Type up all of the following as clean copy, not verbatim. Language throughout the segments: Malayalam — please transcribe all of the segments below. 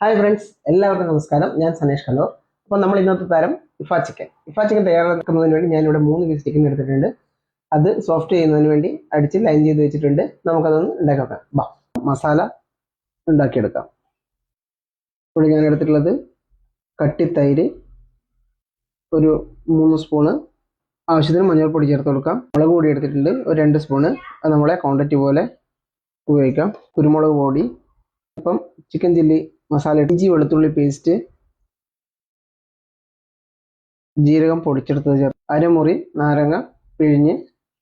ഹായ് ഫ്രണ്ട്സ്, എല്ലാവർക്കും നമസ്കാരം. ഞാൻ സനേഷ് കണ്ണൂർ. അപ്പോൾ നമ്മൾ ഇന്നത്തെ താരം ഇഫ ചിക്കൻ. ഇഫ ചിക്കൻ തയ്യാറാക്കുന്നതിന് വേണ്ടി ഞാനിവിടെ 3 പീസ് ചിക്കൻ എടുത്തിട്ടുണ്ട്. അത് സോഫ്റ്റ് ചെയ്യുന്നതിന് വേണ്ടി അടിച്ച് ലൈൻ ചെയ്ത് വെച്ചിട്ടുണ്ട്. നമുക്കതൊന്ന് ഉണ്ടാക്കി നോക്കാം. മസാല ഉണ്ടാക്കിയെടുക്കാം. ഇപ്പോൾ ഞാൻ എടുത്തിട്ടുള്ളത് കട്ടിത്തൈര്, ഒരു 3 സ്പൂണ്, ആവശ്യത്തിന് മഞ്ഞൾപ്പൊടി ചേർത്ത് കൊടുക്കാം. മുളക് പൊടി എടുത്തിട്ടുണ്ട് ഒരു 2 സ്പൂണ്, അത് നമ്മളെ ക്വാണ്ടിറ്റി പോലെ ഉപയോഗിക്കാം. കുരുമുളക് പൊടി, ഇപ്പം ചിക്കൻ ചില്ലി മസാല, ഇഞ്ചി വെളുത്തുള്ളി പേസ്റ്റ്, ജീരകം പൊടിച്ചെടുത്തത് ചേർത്ത്, അരമുറി നാരങ്ങ പിഴിഞ്ഞ്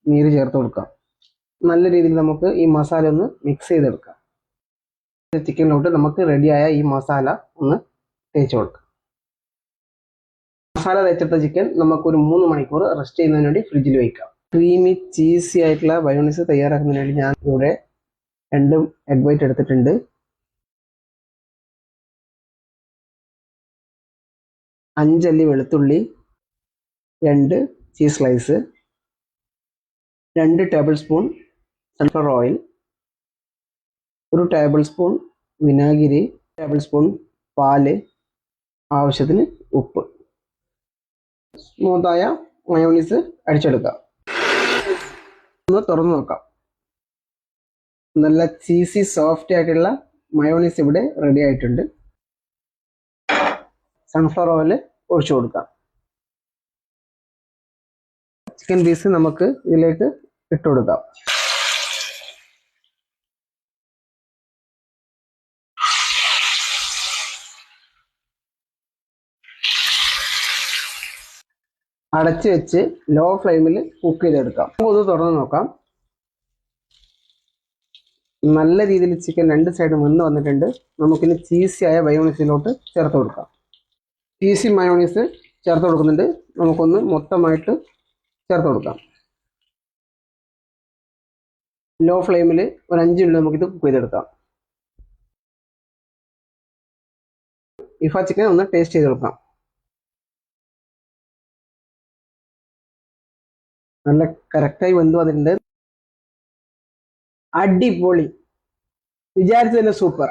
നീര് ചേർത്ത് കൊടുക്കാം. നല്ല രീതിയിൽ നമുക്ക് ഈ മസാല ഒന്ന് മിക്സ് ചെയ്തെടുക്കാം. ചിക്കനിലോട്ട് നമുക്ക് റെഡിയായ ഈ മസാല ഒന്ന് തേച്ച് കൊടുക്കാം. മസാല തേച്ചെടുത്ത ചിക്കൻ നമുക്കൊരു 3 മണിക്കൂർ റെസ്റ്റ് ചെയ്യുന്നതിന് വേണ്ടി ഫ്രിഡ്ജിൽ വയ്ക്കാം. ക്രീമി ചീസി ആയിട്ടുള്ള മയോണൈസ് തയ്യാറാക്കുന്നതിന് വേണ്ടി ഞാൻ ഇവിടെ 2 എഗ് വൈറ്റ് എടുത്തിട്ടുണ്ട്. 5 അല്ലി വെളുത്തുള്ളി, 2 cheese slice, 2 table spoon sunflower oil, 1 table spoon വിനാഗിരി, ടേബിൾ സ്പൂൺ പാല്, ആവശ്യത്തിന് ഉപ്പ്. സ്മൂത്തായ മയോണൈസ് അടിച്ചെടുക്കാം. ഒന്ന് തുറന്നു നോക്കാം. നല്ല ചീസി സോഫ്റ്റ് ആയിട്ടുള്ള മയോണൈസ് ഇവിടെ റെഡി ആയിട്ടുണ്ട്. സൺഫ്ലവർ ഓയിൽ ഒഴിച്ചു കൊടുക്കാം. ചിക്കൻ പീസ് നമുക്ക് ഇതിലേക്ക് ഇട്ട് കൊടുക്കാം. അടച്ചു വെച്ച് ലോ ഫ്ലെയിമിൽ കുക്ക് ചെയ്തെടുക്കാം. ഒന്ന് തുറന്ന് നോക്കാം. നല്ല രീതിയിൽ ചിക്കൻ 2 സൈഡും വെന്ത് വന്നിട്ടുണ്ട്. നമുക്കിനി ചീസിയായ മയോണൈസിലോട്ട് ചേർത്ത് കൊടുക്കാം. ചീസി മയോണൈസ് ചേർത്ത് കൊടുക്കുന്നുണ്ട്. നമുക്കൊന്ന് മൊത്തമായിട്ട് ചേർത്ത് കൊടുക്കാം. ലോ ഫ്ലെയിമിൽ ഒരു 5 മിനിറ്റ് നമുക്കിത് കുക്ക് ചെയ്തെടുക്കാം. ഇഫ ചിക്കൻ ഒന്ന് ടേസ്റ്റ് ചെയ്ത് കൊടുക്കാം. നല്ല കറക്റ്റായി വെന്ത് വന്നിട്ടുണ്ട്. അടിപൊളി, വിചാരിച്ചതന്നെ സൂപ്പർ.